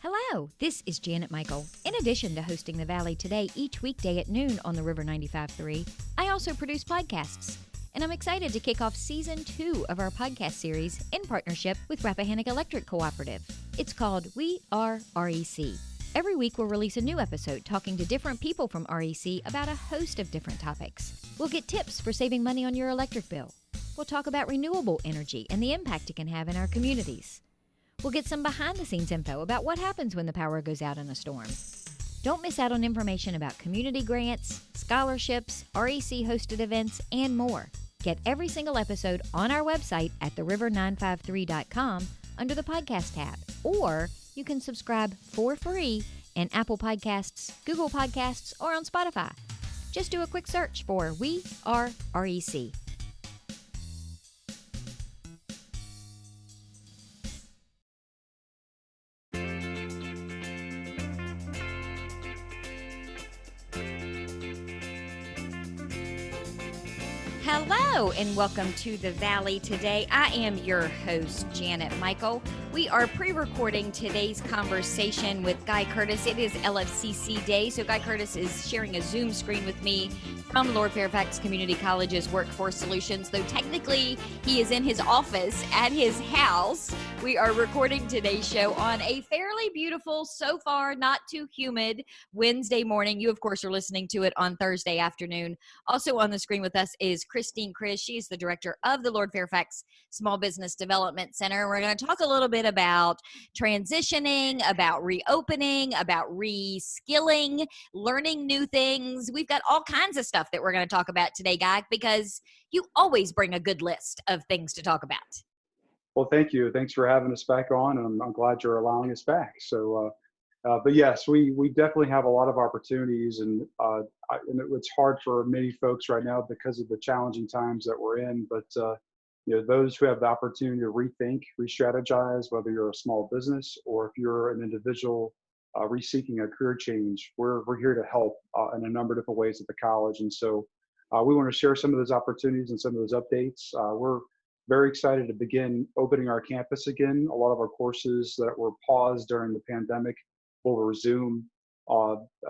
Hello, this is Janet Michael. In addition to hosting The Valley Today each weekday at noon on the River 95.3, I also produce podcasts. And I'm excited to kick off Season 2 of our podcast series in partnership with Rappahannock Electric Cooperative. It's called We Are REC. Every week we'll release a new episode talking to different people from REC about a host of different topics. We'll get tips for saving money on your electric bill. We'll talk about renewable energy and the impact it can have in our communities. We'll get some behind-the-scenes info about what happens when the power goes out in a storm. Don't miss out on information about community grants, scholarships, REC-hosted events, and more. Get every single episode on our website at theriver953.com under the podcast tab, or you can subscribe for free in Apple Podcasts, Google Podcasts, or on Spotify. Just do a quick search for We Are REC. Hello and welcome to The Valley Today. I am your host, Janet Michael. We are pre-recording today's conversation with Guy Curtis. It is LFCC Day, so Guy Curtis is sharing a Zoom screen with me from Lord Fairfax Community College's Workforce Solutions, though technically he is in his office at his house. We are recording today's show on a fairly beautiful, so far not too humid Wednesday morning. You, of course, are listening to it on Thursday afternoon. Also on the screen with us is Christine Chris. She's the director of the Lord Fairfax Small Business Development Center. We're going to talk a little bit about transitioning, about reopening, about reskilling, learning new things. We've got all kinds of stuff that we're going to talk about today, Guy, because you always bring a good list of things to talk about. Well, thank you. Thanks for having us back on, and I'm glad you're allowing us back. But yes, we definitely have a lot of opportunities, and it's hard for many folks right now because of the challenging times that we're in. But those who have the opportunity to rethink, re-strategize, whether you're a small business or if you're an individual re-seeking a career change, we're here to help in a number of different ways at the college. And so we want to share some of those opportunities and some of those updates. We're very excited to begin opening our campus again. A lot of our courses that were paused during the pandemic will resume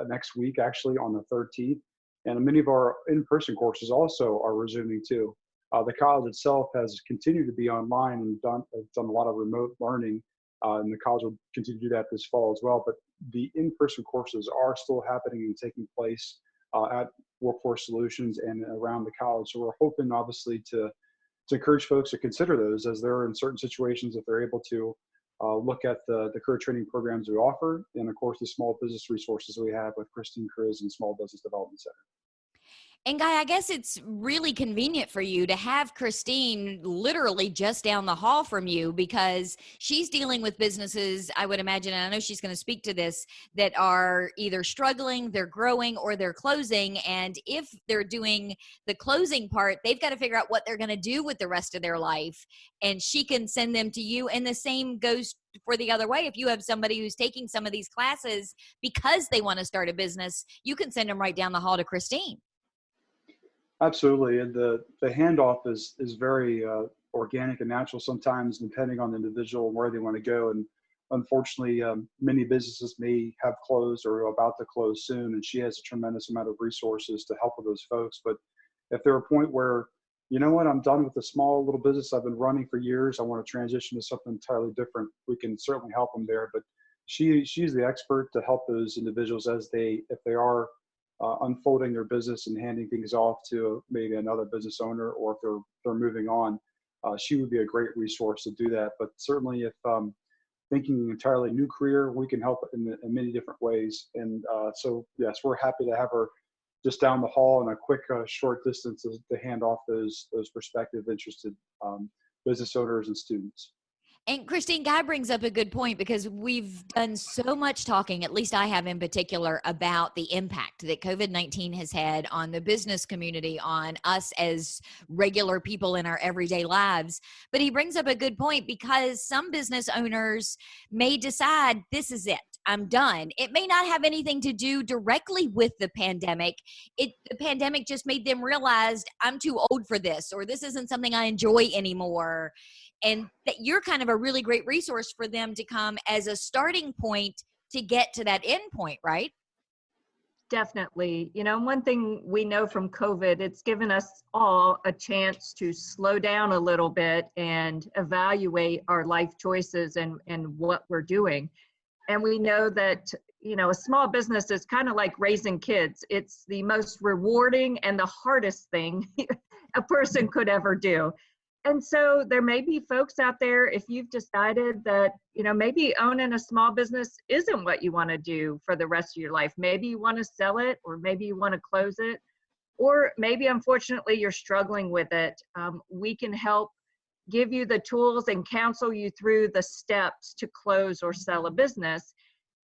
next week, actually on the 13th. And many of our in-person courses also are resuming too. The college itself has continued to be online and done a lot of remote learning, and the college will continue to do that this fall as well. But the in-person courses are still happening and taking place at Workforce Solutions and around the college. So we're hoping, obviously, to encourage folks to consider those as they're in certain situations, if they're able to look at the career training programs we offer, and of course the small business resources we have with Christine Cruz and Small Business Development Center. And Guy, I guess it's really convenient for you to have Christine literally just down the hall from you, because she's dealing with businesses, I would imagine, and I know she's going to speak to this, that are either struggling, they're growing, or they're closing. And if they're doing the closing part, they've got to figure out what they're going to do with the rest of their life. And she can send them to you. And the same goes for the other way. If you have somebody who's taking some of these classes because they want to start a business, you can send them right down the hall to Christine. Absolutely, and the handoff is very organic and natural sometimes, depending on the individual and where they want to go. And unfortunately, many businesses may have closed or are about to close soon, and she has a tremendous amount of resources to help with those folks. But if they're a point where, you know what, I'm done with the small little business I've been running for years, I want to transition to something entirely different, we can certainly help them there. But she's the expert to help those individuals if they are unfolding their business and handing things off to maybe another business owner, or if they're moving on. She would be a great resource to do that. But certainly if thinking an entirely new career, we can help in many different ways. And so yes, we're happy to have her just down the hall in a quick short distance to hand off those prospective interested business owners and students. And Christine, Guy brings up a good point, because we've done so much talking, at least I have in particular, about the impact that COVID-19 has had on the business community, on us as regular people in our everyday lives. But he brings up a good point, because some business owners may decide, this is it, I'm done. It may not have anything to do directly with the pandemic. The pandemic just made them realize, I'm too old for this, or this isn't something I enjoy anymore. and that you're kind of a really great resource for them to come as a starting point to get to that end point, right? Definitely. One thing we know from COVID, it's given us all a chance to slow down a little bit and evaluate our life choices and what we're doing. And we know that, a small business is kind of like raising kids. It's the most rewarding and the hardest thing a person could ever do. And so there may be folks out there, if you've decided that, maybe owning a small business isn't what you want to do for the rest of your life. Maybe you want to sell it, or maybe you want to close it, or maybe unfortunately you're struggling with it. We can help give you the tools and counsel you through the steps to close or sell a business.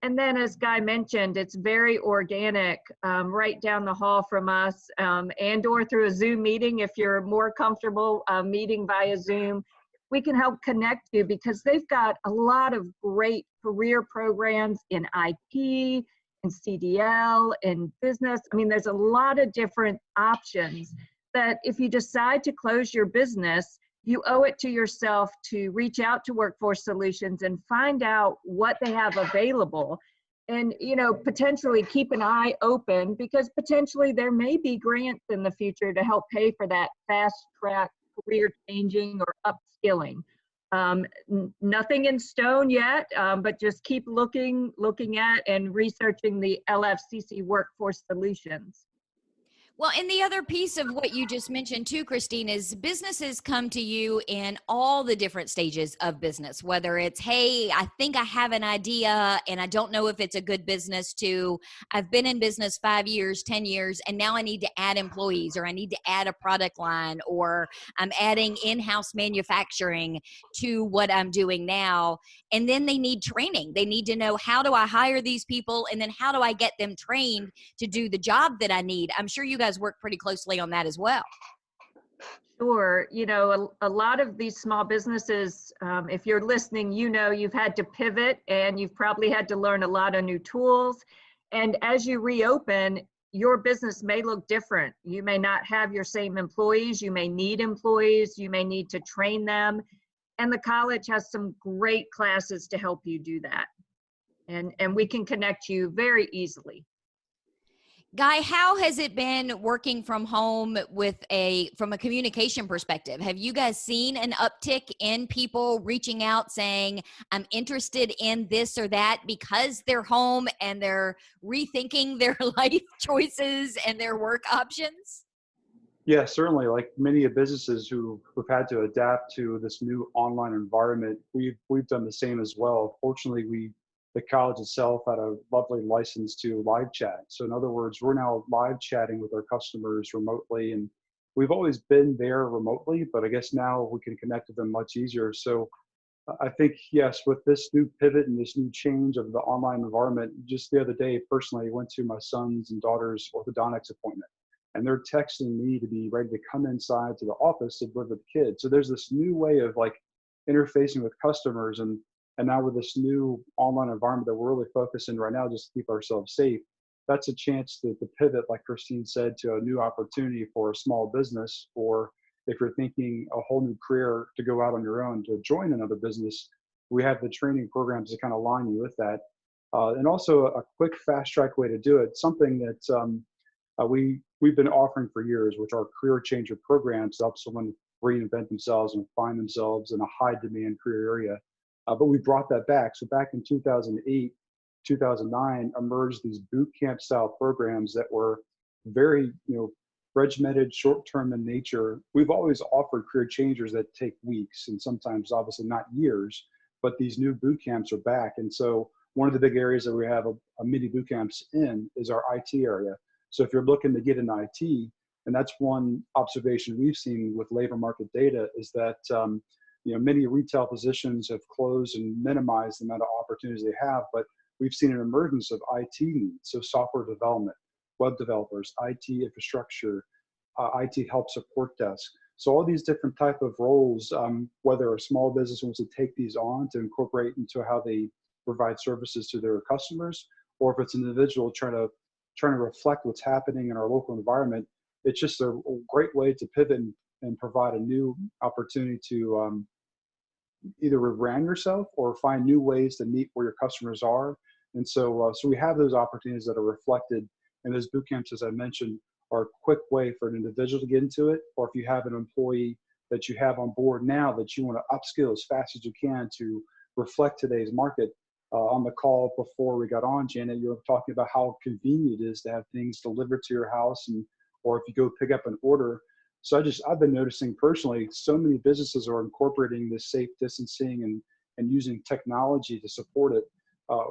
And then, as Guy mentioned, it's very organic, right down the hall from us, and or through a Zoom meeting if you're more comfortable meeting via Zoom. We can help connect you because they've got a lot of great career programs in IT, in CDL, in business. I mean, there's a lot of different options that if you decide to close your business, you owe it to yourself to reach out to Workforce Solutions and find out what they have available, and potentially keep an eye open, because potentially there may be grants in the future to help pay for that fast track career changing or upskilling. Nothing in stone yet, but just keep looking at and researching the LFCC Workforce Solutions. Well, and the other piece of what you just mentioned too, Christine, is businesses come to you in all the different stages of business, whether it's, hey, I think I have an idea and I don't know if it's a good business, to I've been in business 5 years, 10 years, and now I need to add employees, or I need to add a product line, or I'm adding in-house manufacturing to what I'm doing now. And then they need training. They need to know, how do I hire these people? And then how do I get them trained to do the job that I need? I'm sure you guys work pretty closely on that as well. Sure. A lot of these small businesses, if you're listening, you've had to pivot, and you've probably had to learn a lot of new tools. And as you reopen, your business may look different. You may not have your same employees. You may need employees. You may need to train them. And the college has some great classes to help you do that. And we can connect you very easily. Guy, how has it been working from home from a communication perspective? Have you guys seen an uptick in people reaching out saying, I'm interested in this or that, because they're home and they're rethinking their life choices and their work options? Yeah, certainly. Like many of businesses who've had to adapt to this new online environment, we've done the same as well. Fortunately, the college itself had a lovely license to live chat. So in other words, we're now live chatting with our customers remotely, and we've always been there remotely, but I guess now we can connect with them much easier. So I think, yes, with this new pivot and this new change of the online environment, just the other day, personally, I went to my son's and daughter's orthodontics appointment, and they're texting me to be ready to come inside to the office to deliver the kids. So there's this new way of like interfacing with customers, and now with this new online environment that we're really focusing right now just to keep ourselves safe, that's a chance to pivot, like Christine said, to a new opportunity for a small business, or if you're thinking a whole new career to go out on your own to join another business, we have the training programs to kind of line you with that. And also a quick fast track way to do it, something that we've been offering for years, which are career changer programs to help someone reinvent themselves and find themselves in a high demand career area. But we brought that back. So back in 2008, 2009, emerged these boot camp style programs that were very, regimented, short-term in nature. We've always offered career changers that take weeks and sometimes obviously not years, but these new boot camps are back. And so one of the big areas that we have a mini boot camps in is our IT area. So if you're looking to get into IT, and that's one observation we've seen with labor market data, is that many retail positions have closed and minimized the amount of opportunities they have, but we've seen an emergence of IT needs, so software development, web developers, IT infrastructure, IT help support desk. So all these different type of roles, whether a small business wants to take these on to incorporate into how they provide services to their customers, or if it's an individual trying to reflect what's happening in our local environment, it's just a great way to pivot and provide a new opportunity to either rebrand yourself or find new ways to meet where your customers are. And so we have those opportunities that are reflected in those boot camps, as I mentioned, are a quick way for an individual to get into it. Or if you have an employee that you have on board now that you want to upskill as fast as you can to reflect today's market. On the call before we got on, Janet, you were talking about how convenient it is to have things delivered to your house, and or if you go pick up an order. So I've been noticing personally, so many businesses are incorporating this safe distancing and using technology to support it.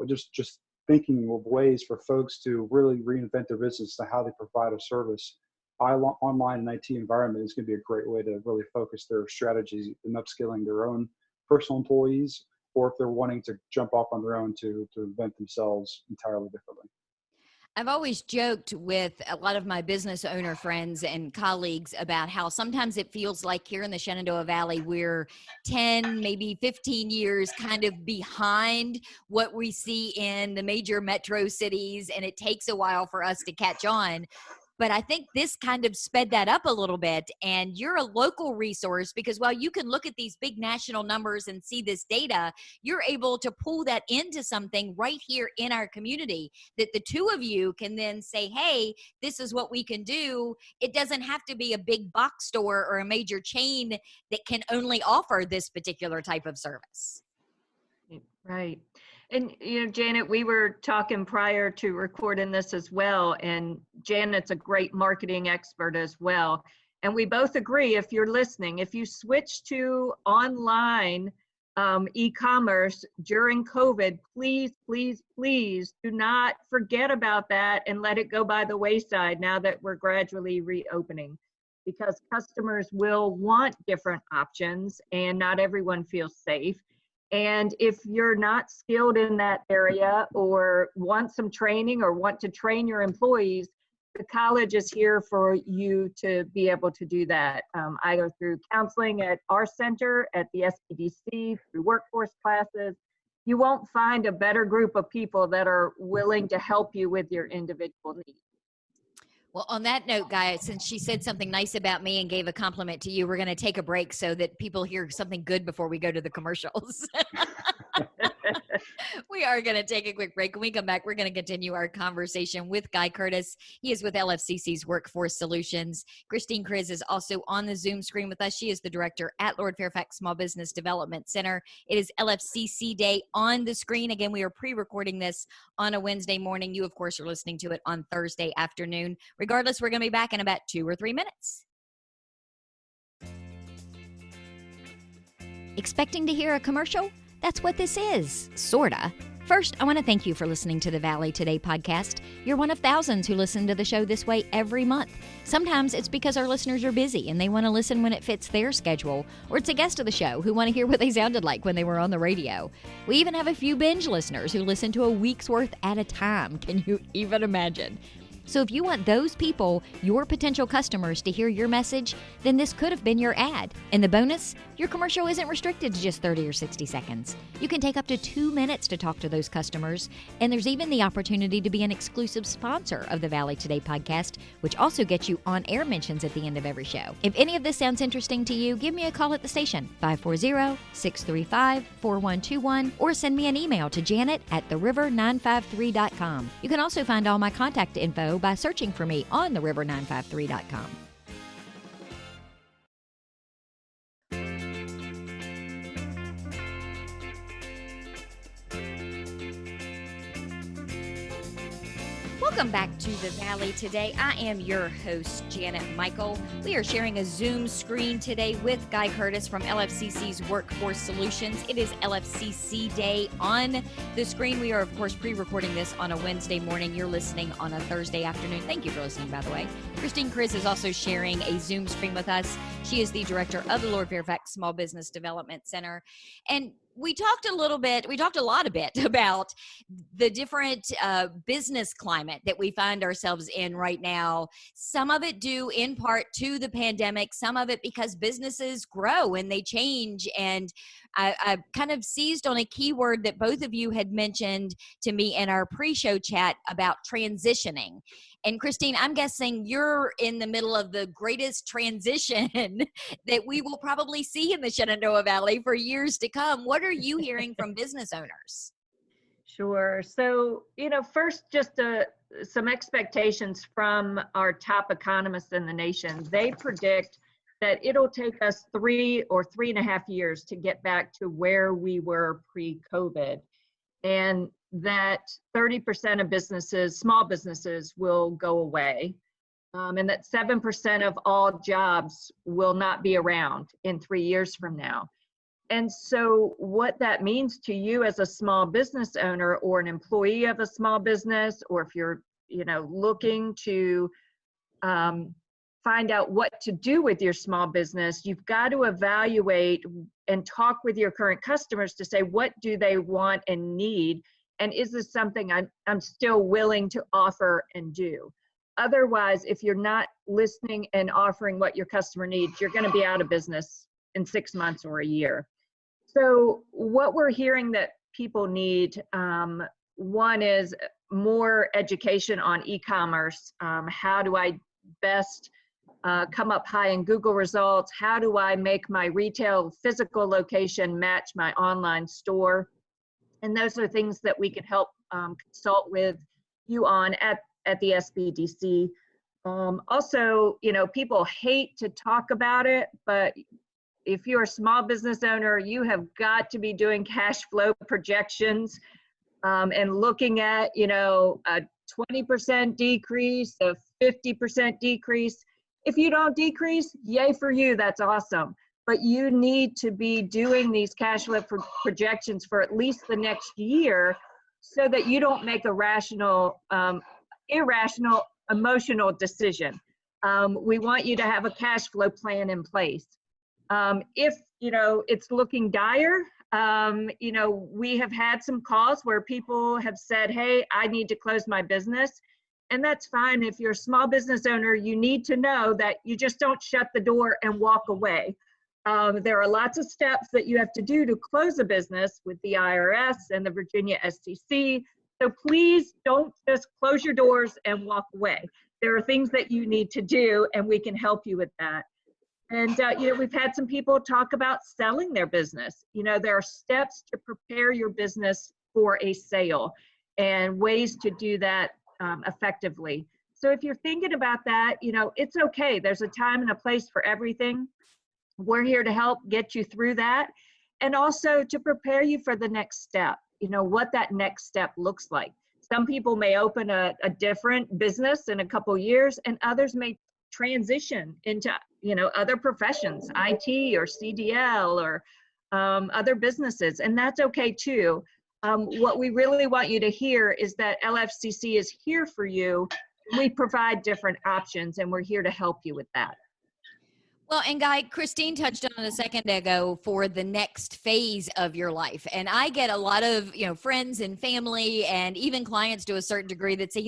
Just thinking of ways for folks to really reinvent their business to how they provide a service. Online and IT environment is going to be a great way to really focus their strategies in upskilling their own personal employees, or if they're wanting to jump off on their own to invent themselves entirely differently. I've always joked with a lot of my business owner friends and colleagues about how sometimes it feels like here in the Shenandoah Valley, we're 10, maybe 15 years kind of behind what we see in the major metro cities, and it takes a while for us to catch on. But I think this kind of sped that up a little bit. And you're a local resource because while you can look at these big national numbers and see this data, you're able to pull that into something right here in our community that the two of you can then say, hey, this is what we can do. It doesn't have to be a big box store or a major chain that can only offer this particular type of service. Right. And, Janet, we were talking prior to recording this as well, and Janet's a great marketing expert as well. And we both agree, if you're listening, if you switch to online e-commerce during COVID, please, please, please do not forget about that and let it go by the wayside now that we're gradually reopening, because customers will want different options and not everyone feels safe. And if you're not skilled in that area or want some training or want to train your employees, the college is here for you to be able to do that, either through counseling at our center, at the SPDC, through workforce classes. You won't find a better group of people that are willing to help you with your individual needs. Well, on that note, guys, since she said something nice about me and gave a compliment to you, we're going to take a break so that people hear something good before we go to the commercials. We are going to take a quick break. When we come back, we're going to continue our conversation with Guy Curtis. He is with LFCC's Workforce Solutions. Christine Kriz is also on the Zoom screen with us. She is the director at Lord Fairfax Small Business Development Center. It is LFCC Day on the screen. Again, we are pre-recording this on a Wednesday morning. You, of course, are listening to it on Thursday afternoon. Regardless, we're going to be back in about 2 or 3 minutes. Expecting to hear a commercial? That's what this is, sorta. First, I want to thank you for listening to the Valley Today podcast. You're one of thousands who listen to the show this way every month. Sometimes it's because our listeners are busy and they want to listen when it fits their schedule, or it's a guest of the show who want to hear what they sounded like when they were on the radio. We even have a few binge listeners who listen to a week's worth at a time. Can you even imagine? So if you want those people, your potential customers, to hear your message, then this could have been your ad. And the bonus, your commercial isn't restricted to just 30 or 60 seconds. You can take up to 2 minutes to talk to those customers. And there's even the opportunity to be an exclusive sponsor of the Valley Today podcast, which also gets you on-air mentions at the end of every show. If any of this sounds interesting to you, give me a call at the station, 540-635-4121, or send me an email to janet@theriver953.com. You can also find all my contact info by searching for me on theriver953.com. Welcome back to the Valley Today. I am your host, Janet Michael. We are sharing a Zoom screen today with Guy Curtis from LFCC's Workforce Solutions. It is LFCC Day on the screen. We are, of course, pre-recording this on a Wednesday morning. You're listening on a Thursday afternoon. Thank you for listening, by the way. Christine Kriz is also sharing a Zoom screen with us. She is the director of the Lord Fairfax Small Business Development Center. And we talked a lot about the different business climate that we find ourselves in right now. Some of it due in part to the pandemic, some of it because businesses grow and they change. And I kind of seized on a keyword that both of you had mentioned to me in our pre-show chat about transitioning. And Christine, I'm guessing you're in the middle of the greatest transition that we will probably see in the Shenandoah Valley for years to come. What are you hearing from business owners? Sure. So, first, just some expectations from our top economists in the nation. They predict that it'll take us 3 or 3.5 years to get back to where we were pre-COVID, and that 30% of businesses, small businesses, will go away, and that 7% of all jobs will not be around in 3 years from now. And so what that means to you as a small business owner or an employee of a small business, or if you're, looking to find out what to do with your small business, you've got to evaluate and talk with your current customers to say, what do they want and need? And is this something I'm still willing to offer and do? Otherwise, if you're not listening and offering what your customer needs, you're going to be out of business in 6 months or a year. So what we're hearing that people need, one is more education on e-commerce. How do I best come up high in Google results? How do I make my retail physical location match my online store? And those are things that we can help consult with you on at the SBDC. Also, people hate to talk about it, but if you're a small business owner, you have got to be doing cash flow projections and looking at, a 20% decrease, a 50% decrease. If you don't decrease, yay for you, that's awesome. But you need to be doing these cash flow projections for at least the next year so that you don't make a irrational, emotional decision. We want you to have a cash flow plan in place. If, it's looking dire, we have had some calls where people have said, hey, I need to close my business. And that's fine. If you're a small business owner, you need to know that you just don't shut the door and walk away. There are lots of steps that you have to do to close a business with the IRS and the Virginia SEC. So please don't just close your doors and walk away. There are things that you need to do, and we can help you with that. And, we've had some people talk about selling their business. There are steps to prepare your business for a sale and ways to do that effectively. So if you're thinking about that, it's okay. There's a time and a place for everything. We're here to help get you through that, and also to prepare you for the next step, what that next step looks like. Some people may open a different business in a couple years, and others may transition into, other professions, IT or CDL or other businesses, and that's okay too. What we really want you to hear is that LFCC is here for you. We provide different options, and we're here to help you with that. Well, and Guy, Christine touched on it a second ago for the next phase of your life. And I get a lot of, friends and family and even clients to a certain degree that say,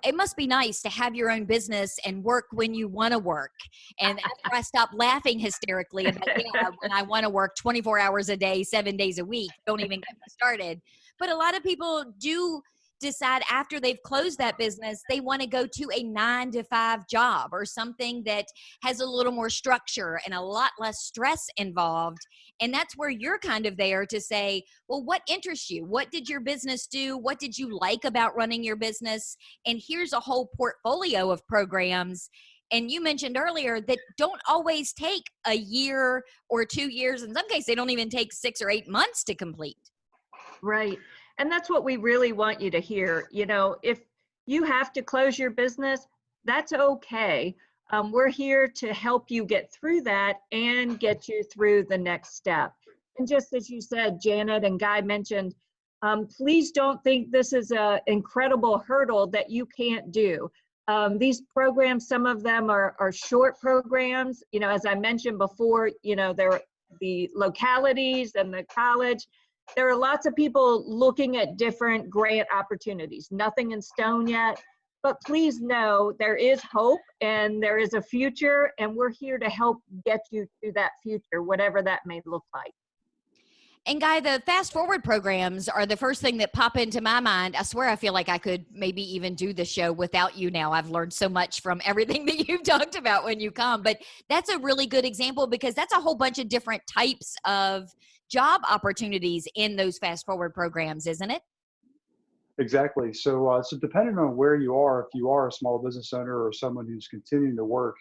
it must be nice to have your own business and work when you want to work. And after I stop laughing hysterically about when I want to work 24 hours a day, 7 days a week, don't even get me started. But a lot of people do decide after they've closed that business, they want to go to a 9-to-5 job or something that has a little more structure and a lot less stress involved. And that's where you're kind of there to say, well, what interests you? What did your business do? What did you like about running your business? And here's a whole portfolio of programs. And you mentioned earlier that don't always take a year or 2 years. In some cases, they don't even take 6 or 8 months to complete. Right. And that's what we really want you to hear. If you have to close your business, that's okay. We're here to help you get through that and get you through the next step. And just as you said, Janet and Guy mentioned, please don't think this is an incredible hurdle that you can't do. These programs, some of them are short programs. As I mentioned before, they're the localities and the college. There are lots of people looking at different grant opportunities. Nothing in stone yet, but please know there is hope and there is a future, and we're here to help get you to that future, whatever that may look like. And Guy, the fast forward programs are the first thing that pop into my mind. I swear I feel like I could maybe even do the show without you now. I've learned so much from everything that you've talked about when you come. But that's a really good example because that's a whole bunch of different types of job opportunities in those fast forward programs, isn't it? Exactly. So depending on where you are, if you are a small business owner or someone who's continuing to work,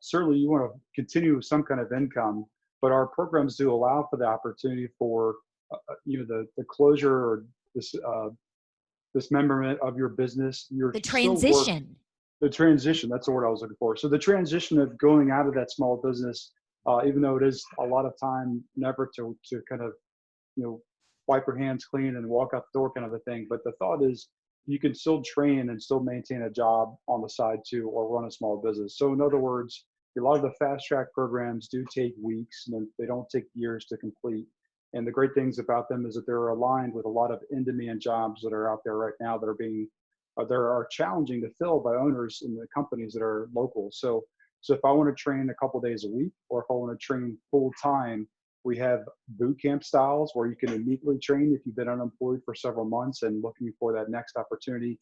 certainly you want to continue with some kind of income. But our programs do allow for the opportunity for, the closure or dismemberment of your business. The transition. The transition. That's the word I was looking for. So the transition of going out of that small business, even though it is a lot of time, never to kind of wipe your hands clean and walk out the door kind of a thing. But the thought is you can still train and still maintain a job on the side too, or run a small business. So in other words, a lot of the fast track programs do take weeks and they don't take years to complete. And the great things about them is that they're aligned with a lot of in-demand jobs that are out there right now that are being, there are challenging to fill by owners in the companies that are local. So if I want to train a couple days a week, or if I want to train full time, we have boot camp styles where you can immediately train if you've been unemployed for several months and looking for that next opportunity.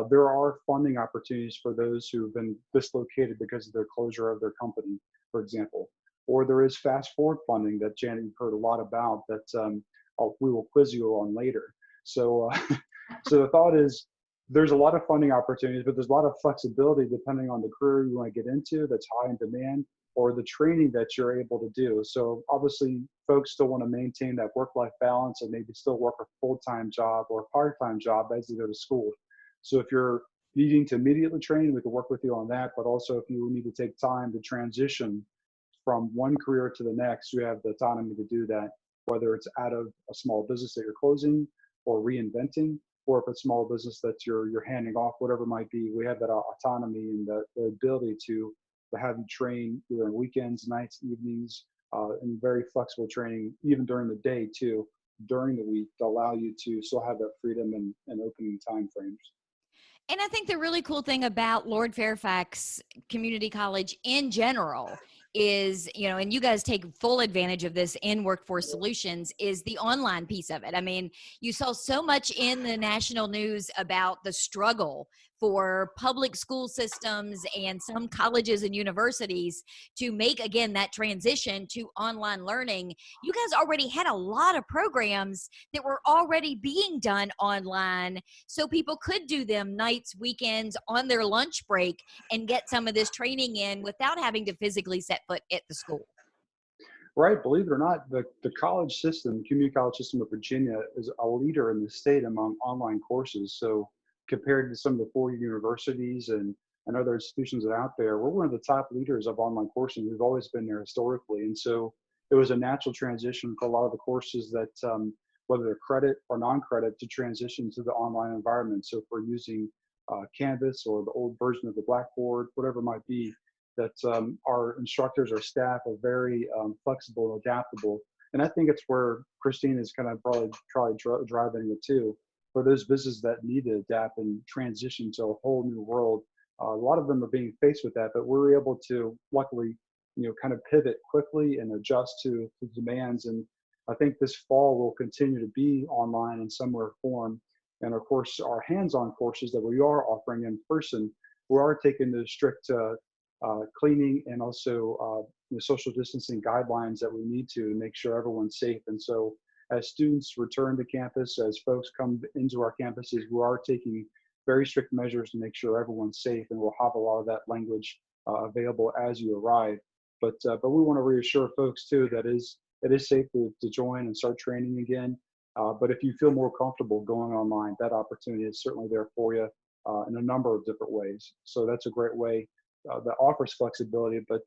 There are funding opportunities for those who have been dislocated because of their closure of their company, for example. Or there is fast forward funding that Janet, you've heard a lot about that we will quiz you on later. So, so the thought is there's a lot of funding opportunities, but there's a lot of flexibility depending on the career you want to get into that's high in demand, or the training that you're able to do. So obviously folks still want to maintain that work-life balance and maybe still work a full-time job or a part-time job as they go to school. So if you're needing to immediately train, we can work with you on that. But also if you need to take time to transition from one career to the next, you have the autonomy to do that, whether it's out of a small business that you're closing or reinventing, or if it's a small business that you're handing off, whatever it might be. We have that autonomy and the ability to have you train either on weekends, nights, evenings, and very flexible training, even during the day too, during the week, to allow you to still have that freedom and opening time frames. And I think the really cool thing about Lord Fairfax Community College in general is, and you guys take full advantage of this in Workforce Solutions, is the online piece of it. I mean, you saw so much in the national news about the struggle for public school systems and some colleges and universities to make, again, that transition to online learning. You guys already had a lot of programs that were already being done online, so people could do them nights, weekends, on their lunch break and get some of this training in without having to physically set foot at the school. Right. Believe it or not, the college system, community college system of Virginia, is a leader in the state among online courses. So compared to some of the 4 universities and other institutions that are out there, we're one of the top leaders of online coursing. We've always been there historically. And so it was a natural transition for a lot of the courses that, whether they're credit or non-credit, to transition to the online environment. So if we're using Canvas or the old version of the Blackboard, whatever it might be, that our instructors, our staff are very flexible and adaptable. And I think it's where Christine is kind of probably driving it too. For those businesses that need to adapt and transition to a whole new world, a lot of them are being faced with that, but we're able to luckily, kind of pivot quickly and adjust to the demands. And I think this fall will continue to be online in some way or form. And of course, our hands-on courses that we are offering in person, we are taking the strict cleaning and also social distancing guidelines that we need to make sure everyone's safe. And so as students return to campus, as folks come into our campuses, we are taking very strict measures to make sure everyone's safe, and we'll have a lot of that language available as you arrive. But we want to reassure folks too that it is safe to join and start training again. But if you feel more comfortable going online, that opportunity is certainly there for you in a number of different ways. So that's a great way that offers flexibility, but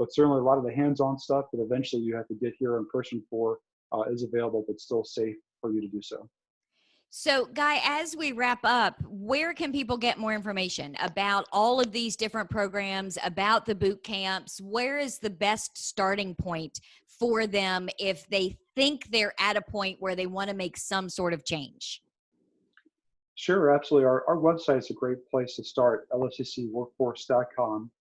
certainly a lot of the hands-on stuff that eventually you have to get here in person for is available, but still safe for you to do so. So, Guy, as we wrap up, where can people get more information about all of these different programs, about the boot camps? Where is the best starting point for them if they think they're at a point where they want to make some sort of change? Sure, absolutely. Our website is a great place to start, lfccworkforce.com.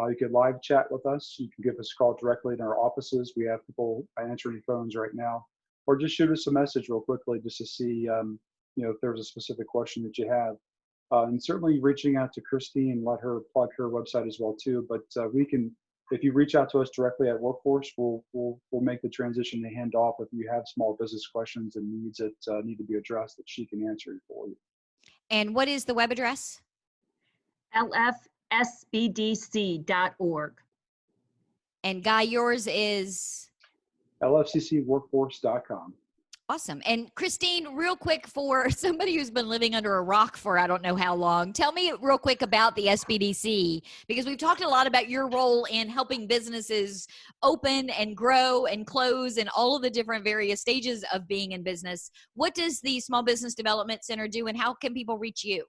You can live chat with us. You can give us a call directly in our offices. We have people answering phones right now. or just shoot us a message real quickly just to see, if there's a specific question that you have. And certainly reaching out to Christine, let her plug her website as well too. But if you reach out to us directly at Workforce, we'll make the transition to hand off if you have small business questions and needs that need to be addressed that she can answer for you. And what is the web address? lfsbdc.org. And Guy, yours is? lfccworkforce.com. Awesome. And Christine, real quick, for somebody who's been living under a rock for I don't know how long, tell me real quick about the SBDC, because we've talked a lot about your role in helping businesses open and grow and close and all of the different various stages of being in business. What does the Small Business Development Center do, and how can people reach you?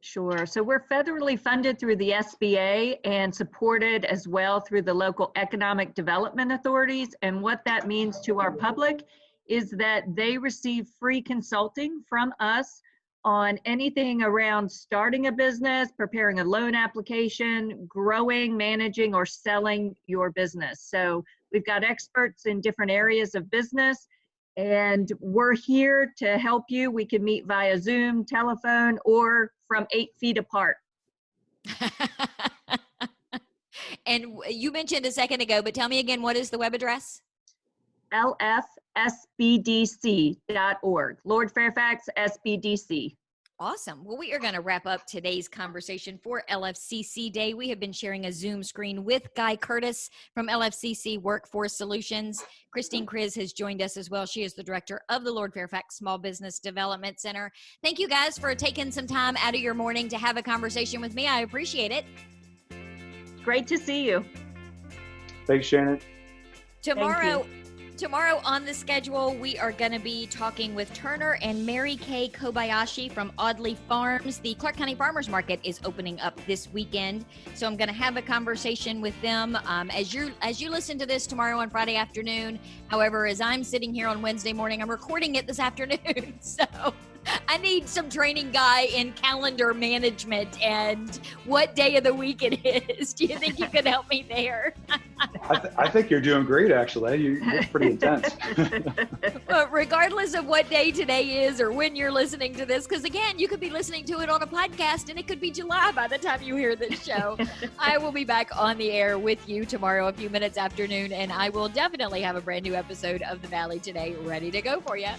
Sure. So we're federally funded through the SBA and supported as well through the local economic development authorities. And what that means to our public is that they receive free consulting from us on anything around starting a business, preparing a loan application, growing, managing, or selling your business. So we've got experts in different areas of business, and we're here to help you. We can meet via Zoom, telephone, or from 8 feet apart. And you mentioned a second ago, but tell me again, what is the web address? lfsbdc.org. Lord Fairfax SBDC. Awesome. Well, we are going to wrap up today's conversation for LFCC Day. We have been sharing a Zoom screen with Guy Curtis from LFCC Workforce Solutions. Christine Kriz has joined us as well. She is the director of the Lord Fairfax Small Business Development Center. Thank you guys for taking some time out of your morning to have a conversation with me. I appreciate it. Great to see you. Thanks, Shannon. Tomorrow on the schedule, we are going to be talking with Turner and Mary Kay Kobayashi from Audley Farms. The Clark County Farmers Market is opening up this weekend, so I'm going to have a conversation with them as you listen to this tomorrow on Friday afternoon. However, as I'm sitting here on Wednesday morning, I'm recording it this afternoon, so I need some training, Guy, in calendar management and what day of the week it is. Do you think you could help me there? I think you're doing great, actually. You're pretty intense. But regardless of what day today is or when you're listening to this, because again, you could be listening to it on a podcast and it could be July by the time you hear this show. I will be back on the air with you tomorrow a few minutes after noon, and I will definitely have a brand new episode of The Valley Today ready to go for you.